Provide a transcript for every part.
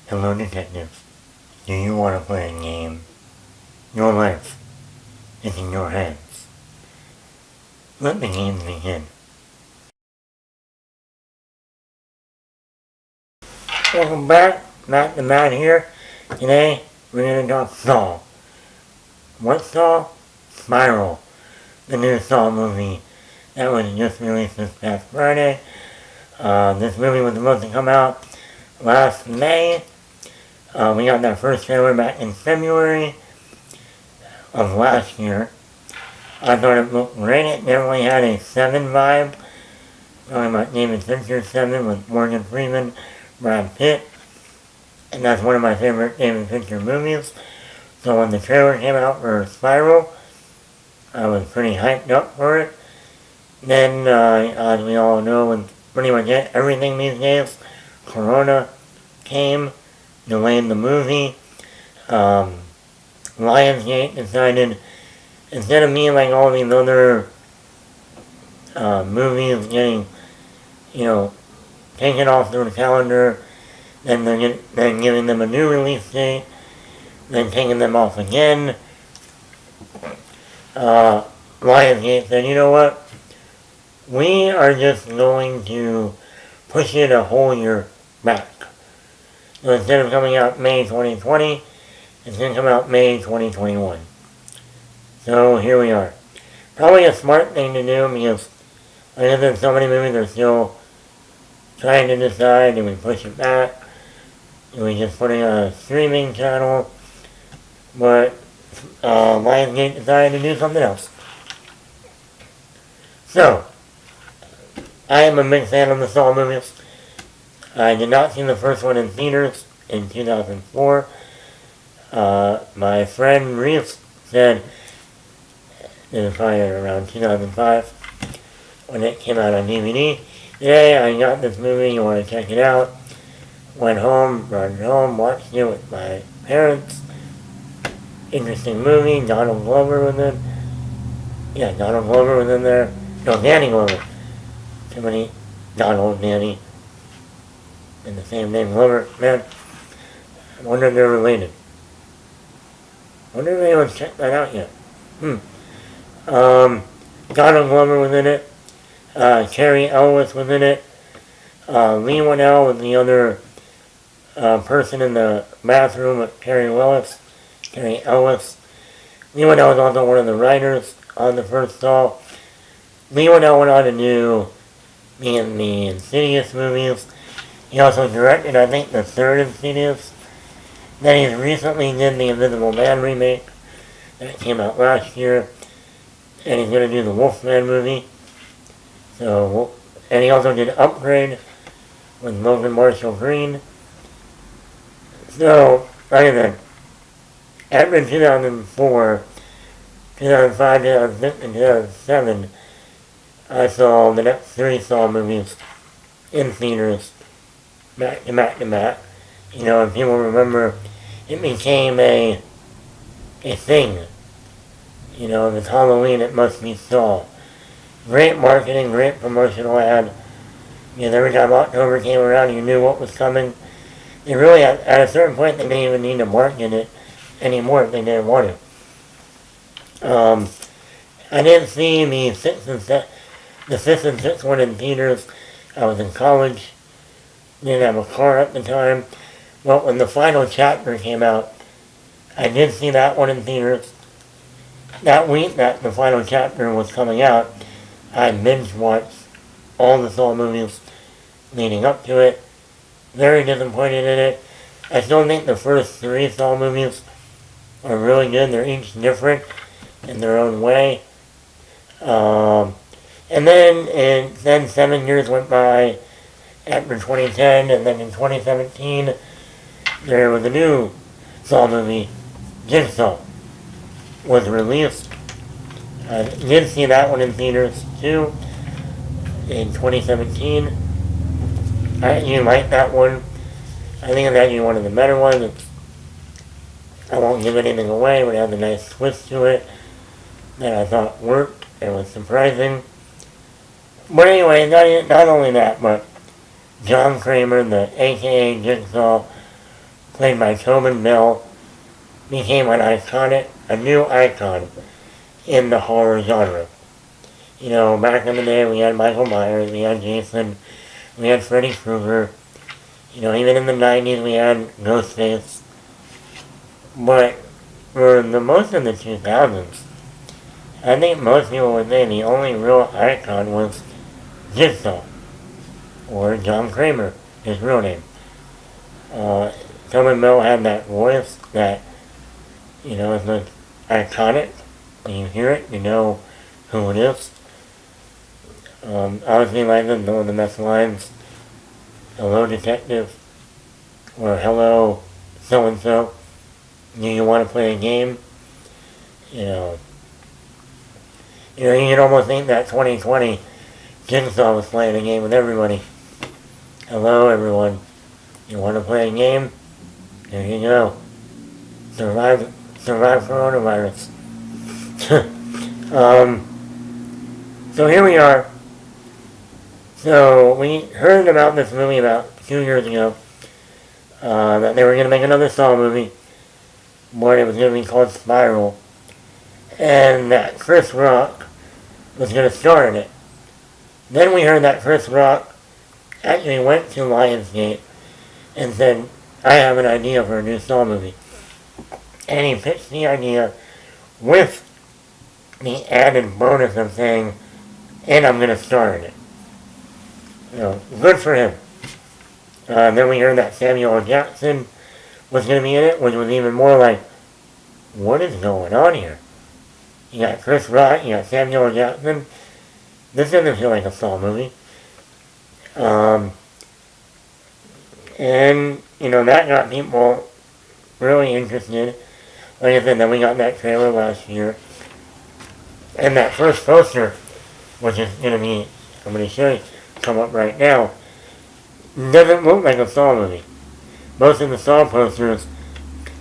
Hello, detective. Do you want to play a game? Your life is in your hands. Let the games begin. Welcome back. Matt the Matt here. Today, we're going to talk Saw. What Saw? Spiral. The new Saw movie that was just released this past Friday. This movie was supposed to come out last May. We got that first trailer back in February of last year. I thought it looked great. It definitely had a 7 vibe. Talking about David Fincher's 7 with Morgan Freeman, Brad Pitt. And that's one of my favorite David Fincher movies. So when the trailer came out for Spiral, I was pretty hyped up for it. Then, as we all know, with pretty much everything these days, Corona came, delayed the movie. Lionsgate decided, instead of me like all these other movies getting, taken off their calendar, then then giving them a new release date, then taking them off again, Lionsgate said, you know what? We are just going to push it a whole year back. So instead of coming out May 2020, it's going to come out May 2021. So here we are. Probably a smart thing to do because like I said, so many movies are still trying to decide, do we push it back? Do we just put it on a streaming channel? But Lionsgate decided to do something else. So, I am a big fan of the Saw movies. I did not see the first one in theaters in 2004. My friend Reese said it was probably around 2005 when it came out on DVD. Today I got this movie, you want to check it out. Went home, brought it home, watched it with my parents. Interesting movie. Donald Glover was in. Yeah, Donald Glover was in there. No, Danny Glover. Too many Donald, Danny, and the same name, Glover. Man, I wonder if they're related. I wonder if anyone's checked that out yet. Donald Glover was in it. Carrie Ellis was in it. Lee Winnell was the other person in the bathroom with Carrie Ellis. Lee Winnell was also one of the writers on the first Saw. Lee Winnell went on to do the Insidious movies. He also directed, I think, the third Insidious. Then he recently did the Invisible Man remake that came out last year. And he's going to do the Wolfman movie. So, and he also did Upgrade with Logan Marshall Green. So, like I said, after 2004, 2005, 2006, and 2007, I saw the next 3 Saw movies in theaters, back to back to back. If people remember, it became a thing. This Halloween, it must be Saw. Great marketing, great promotional ad. Because every time October came around, you knew what was coming. They really, at a certain point, they didn't even need to market it anymore if they didn't want to. I didn't see the 5th and 6th one in theaters. I was in college. Didn't have a car at the time. Well, when the final chapter came out, I did see that one in theaters. That week that the final chapter was coming out, I binge-watched all the Saw movies leading up to it. Very disappointed in it. I still think the first 3 Saw movies are really good. They're each different in their own way. And then 7 years went by after 2010, and then in 2017, there was a new Saw movie, Jigsaw, was released. I did see that one in theaters too in 2017. You like that one. I think it's actually one of the better ones. I won't give anything away, but it has a nice twist to it that I thought worked and was surprising. But anyway, not only that, but John Kramer, the AKA Jigsaw, played by Tobin Bell, became a new icon in the horror genre. You know, back in the day we had Michael Myers, we had Jason, we had Freddy Krueger. You know, even in the 90s we had Ghostface. But for the most of the 2000s, I think most people would say the only real icon was Jigsaw, or John Kramer, his real name. Tobin Bell had that voice that, you know, is like iconic. When you hear it, you know who it is. Obviously, like one of the best lines, "Hello, detective," or "Hello, so-and-so, do you want to play a game?" You know, you can almost think that 2020 Jigsaw was playing a game with everybody. "Hello, everyone. You want to play a game? There you go. Survive coronavirus." So here we are. So we heard about this movie about 2 years ago, that they were going to make another Saw movie, but it was going to be called Spiral, and that Chris Rock was going to star in it. Then we heard that Chris Rock actually went to Lionsgate and said, "I have an idea for a new Saw movie." And he pitched the idea with the added bonus of saying, "And I'm going to star in it." You know, good for him. Then we heard that Samuel L. Jackson was going to be in it, which was even more like, what is going on here? You got Chris Rock, you got Samuel L. Jackson. This doesn't feel like a Saw movie. And, you know, that got people really interested. Like I said, then we got that trailer last year. And that first poster, which is going to be, I'm going to show you, come up right now, doesn't look like a Saw movie. Most of the Saw posters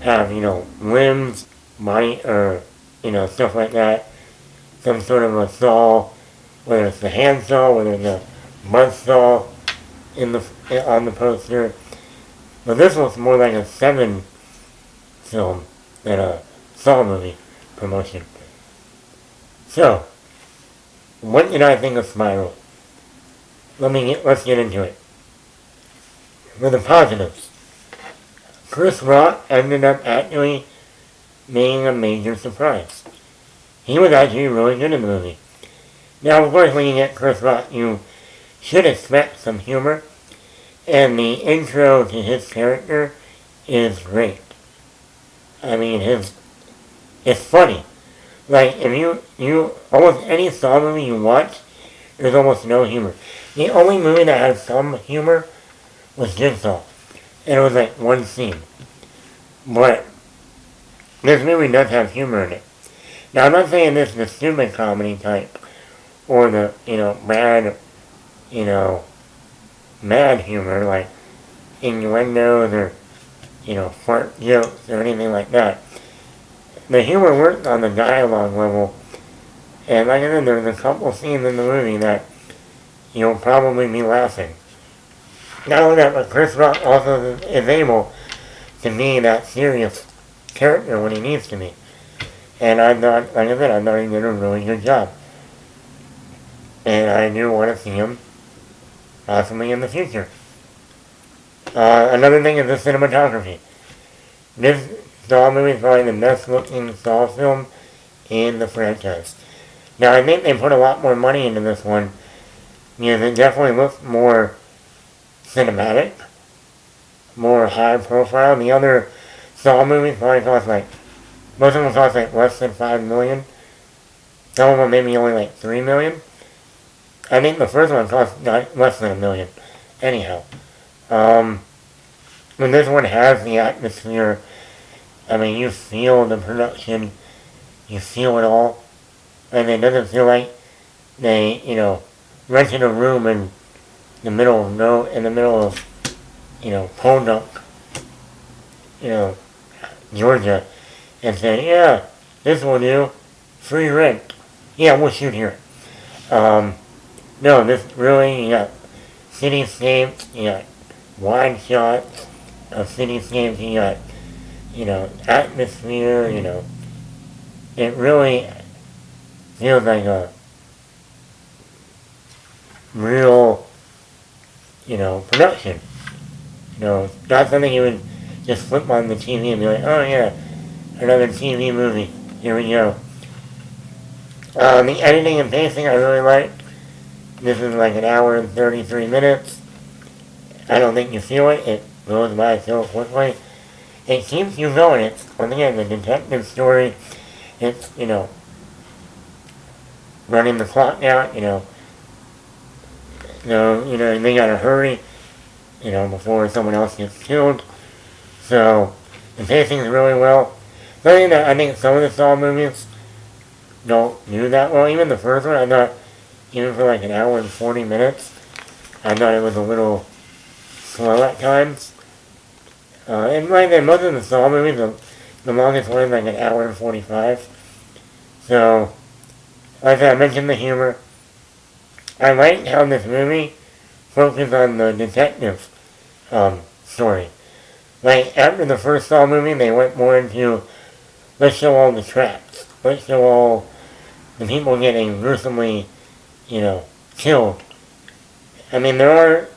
have, you know, limbs, body, or, you know, stuff like that. Some sort of a saw, whether it's the hand saw, whether it's a mud saw on the poster. But this looks more like a Seven film than a Saw movie promotion. So, what did I think of Spiral? Let's get into it. For the positives, Chris Rock ended up actually being a major surprise. He was actually really good in the movie. Now, of course, when you get Chris Rock, you should expect some humor, and the intro to his character is great. I mean, it's funny. Like, if you almost any Saw movie you watch, there's almost no humor. The only movie that had some humor was Jigsaw, and it was like one scene. But this movie does have humor in it. Now, I'm not saying this is the stupid comedy type, or the, mad humor, like innuendos or, fart jokes or anything like that. The humor worked on the dialogue level, and like I said, there's a couple scenes in the movie that you'll probably be laughing. Not only that, but Chris Rock also is able to be that serious character when he needs to be. And I thought, like I said, I thought he did a really good job. And I do want to see him possibly in the future. Another thing is the cinematography. This Saw movie is probably the best looking Saw film in the franchise. Now, I think they put a lot more money into this one, because it definitely looks more cinematic, more high profile. The other Saw movies probably cost most of them cost less than $5 million. Some of them maybe only $3 million. I think the first one cost less than $1 million. Anyhow, when this one has the atmosphere, I mean, you feel the production, you feel it all, and it doesn't feel like they, rented a room in the middle of Podunk, Georgia, and said, "Yeah, this will do, free rent. Yeah, we'll shoot here." No, this really, you got cityscapes, you got wide shots, a cityscape, you got, atmosphere, it really feels like a real, production. Not something you would just flip on the TV and be like, oh yeah, another TV movie, here we go. The editing and pacing I really like. This is like an hour and 33 minutes. I don't think you feel it. It goes by so quickly. It keeps you going. It's, once again, the detective story. It's, running the clock out, they gotta hurry, before someone else gets killed. So, the pacing is really well. Something that I think some of the Saw movies don't do that well. Even the first one, I thought, even for like an hour and 40 minutes, I thought it was a little slow at times. And like in most of the Saw movies, the longest one is like an hour and 45. So, like I mentioned the humor. I like how this movie focused on the detective story. Like, after the first Saw movie, they went more into, let's show all the traps. Let's show all the people getting gruesomely, killed. I mean, there are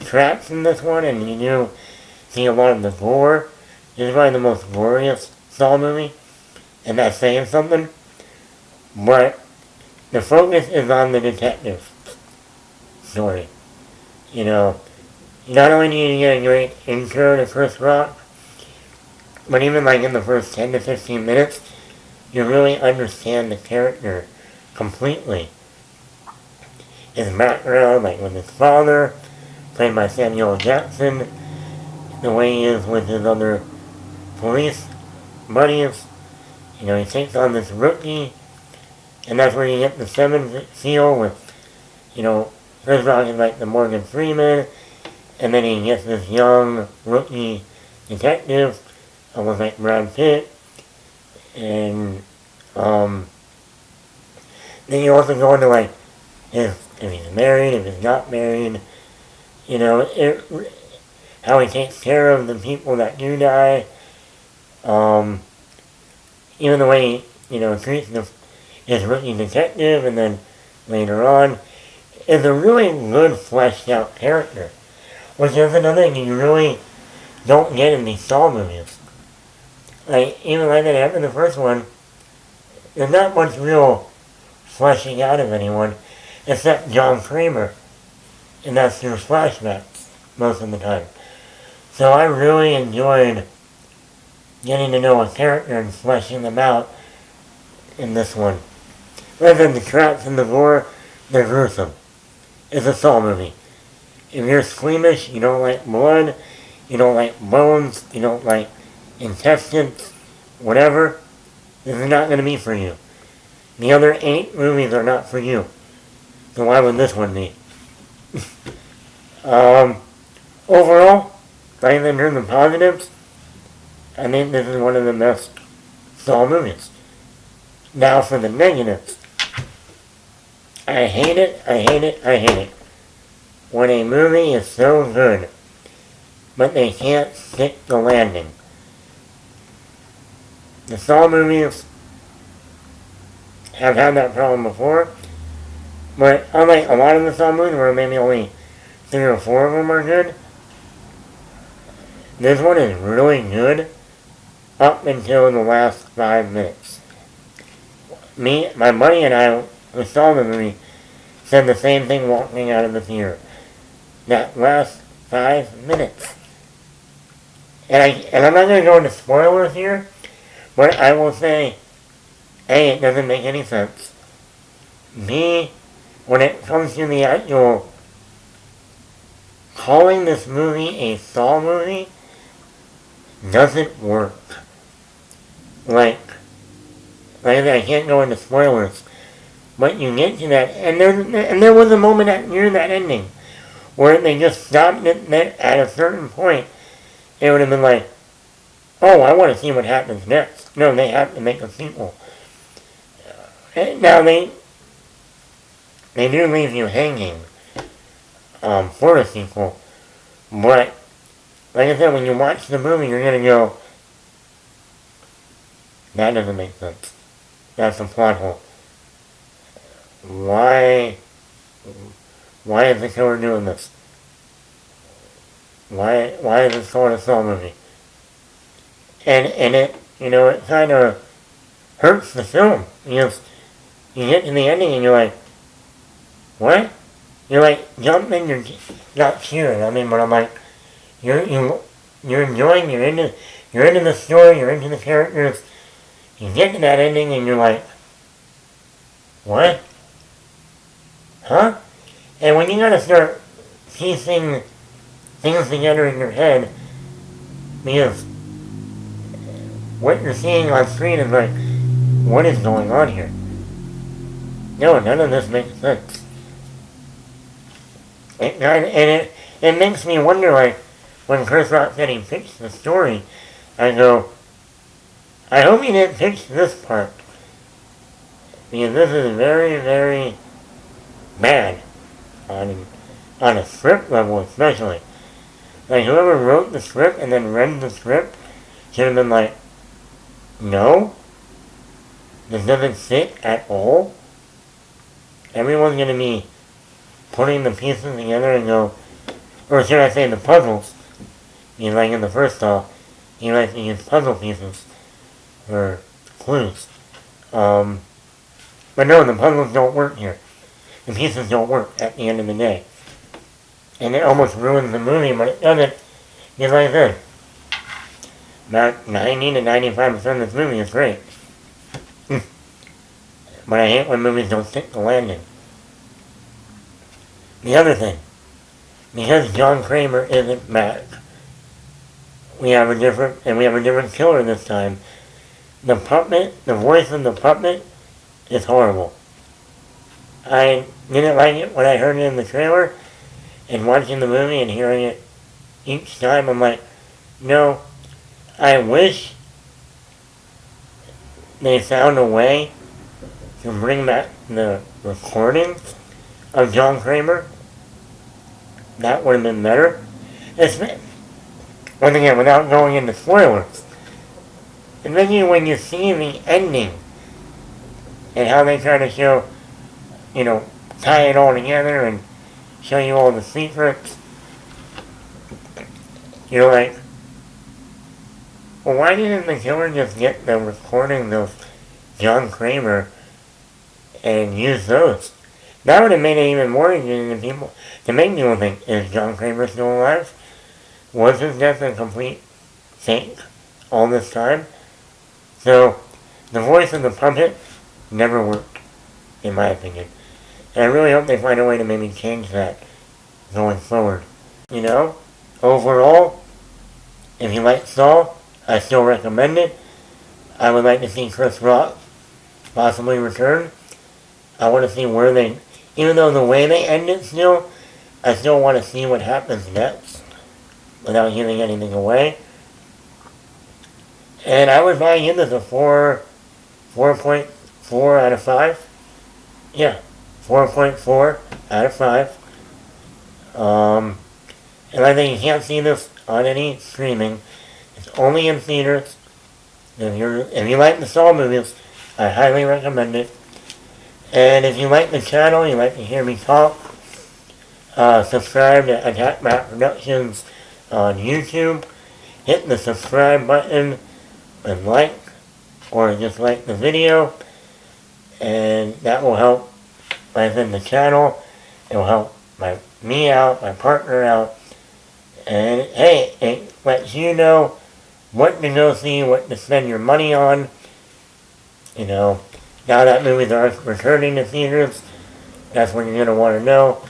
traps in this one, and you do see a lot of the gore. This is probably the most glorious Saw movie, and that's saying something. But the focus is on the detective story. Not only do you get a great intro to Chris Rock, but even like in the first 10 to 15 minutes, you really understand the character completely. His background, like with his father, played by Samuel Jackson, the way he is with his other police buddies. He takes on this rookie, and that's where you get the seventh seal with, Chris Rock is like the Morgan Freeman, and then he gets this young rookie detective, almost like Brad Pitt, and then you also go into like if he's married, if he's not married, how he takes care of the people that do die, even the way treats his rookie detective, and then later on is a really good fleshed out character, which is another thing you really don't get in these Saw movies. Like, even like that after the first one, there's not much real fleshing out of anyone, except John Kramer, and that's through flashbacks most of the time. So I really enjoyed getting to know a character and fleshing them out in this one. Rather than the traps and the gore, they're gruesome. It's a Saw movie. If you're squeamish, you don't like blood, you don't like bones, you don't like intestines, whatever, this is not going to be for you. The other 8 movies are not for you. So why would this one be? Overall, rather than turn the positives, I think this is one of the best Saw movies. Now for the negatives. I hate it, I hate it, I hate it. When a movie is so good, but they can't stick the landing. The Saw movies have had that problem before, but unlike a lot of the Saw movies where maybe only 3 or 4 of them are good, this one is really good up until the last 5 minutes. My buddy and I, who saw the movie, said the same thing walking out of the theater. That last 5 minutes. And I'm not going to go into spoilers here, but I will say, A, it doesn't make any sense. B, when it comes to the actual calling this movie a Saw movie, doesn't work. Like I said, I can't go into spoilers, but you get to that, and there was a moment near that ending where they just stopped it at a certain point. It would have been like, oh, I want to see what happens next. No, they have to make a sequel. Now they do leave you hanging for a sequel, but like I said, when you watch the movie, you're gonna go, that doesn't make sense. That's a plot hole. Why is the killer doing this? Why is this called a Saw movie? And it, it kind of hurts the film. You get to the ending and you're like, what? You're like jumping, you're not cheering. I mean, but I'm like, you're enjoying, you're into the story, you're into the characters. You get to that ending and you're like, what? Huh? And when you gotta start piecing things together in your head, because what you're seeing on screen is like, what is going on here? No, none of this makes sense. It makes me wonder, like, when Chris Rock said he pitched the story, I go, I hope he didn't pitch this part. Because this is very, very bad. On a script level especially. Like, whoever wrote the script and then read the script should have been like, no, this doesn't fit at all. Everyone's going to be putting the pieces together and go, or should I say the puzzles. Because like in the first Saw, he likes to use puzzle pieces for clues. But no, the puzzles don't work here. The pieces don't work at the end of the day. And it almost ruins the movie, but it doesn't. Because like I said, about 90 to 95% of this movie is great. But I hate when movies don't stick the landing. The other thing, because John Kramer isn't back, we have a different killer this time. The voice of the puppet is horrible. I didn't like it when I heard it in the trailer, and watching the movie and hearing it each time, I'm like, no, I wish they found a way to bring back the recordings of John Kramer. That would have been better. Once again, without going into spoilers. And then when you see the ending and how they try to show, tie it all together and show you all the secrets, you're like, well, why didn't the killer just get the recordings of John Kramer and use those? That would have made it even more interesting to make people think, is John Kramer still alive? Was his death a complete fake all this time? So, the voice of the puppet never worked, in my opinion. And I really hope they find a way to maybe change that going forward. Overall, if you like Saw, I still recommend it. I would like to see Chris Rock possibly return. I want to see where they, even though the way they end it still, I still want to see what happens next without giving anything away. And I would buy into the 4.4 out of 5. Yeah, 4.4 out of 5. And I think you can't see this on any streaming. It's only in theaters. If you like the Saw movies, I highly recommend it. And if you like the channel, you like to hear me talk, subscribe to Attack Matt Productions on YouTube. Hit the subscribe button and like, or just like the video. And that will help the channel. It will help me out, my partner out. And hey, it lets you know what to go see, what to spend your money on. Now that movies are returning to theaters, that's when you're going to want to know,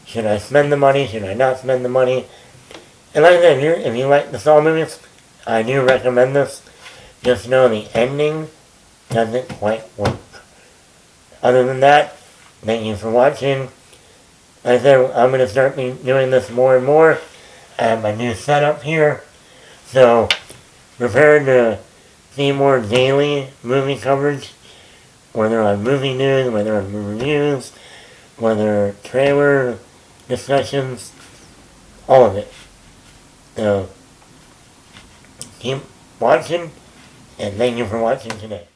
should I spend the money, should I not spend the money? And like I said, if you like the Saw movies, I do recommend this. Just know the ending doesn't quite work. Other than that, thank you for watching. Like I said, I'm going to start doing this more and more. I have my new setup here. So, prepare to see more daily movie coverage. Whether on movie news, whether on movie reviews, whether trailer discussions, all of it. So, keep watching, and thank you for watching today.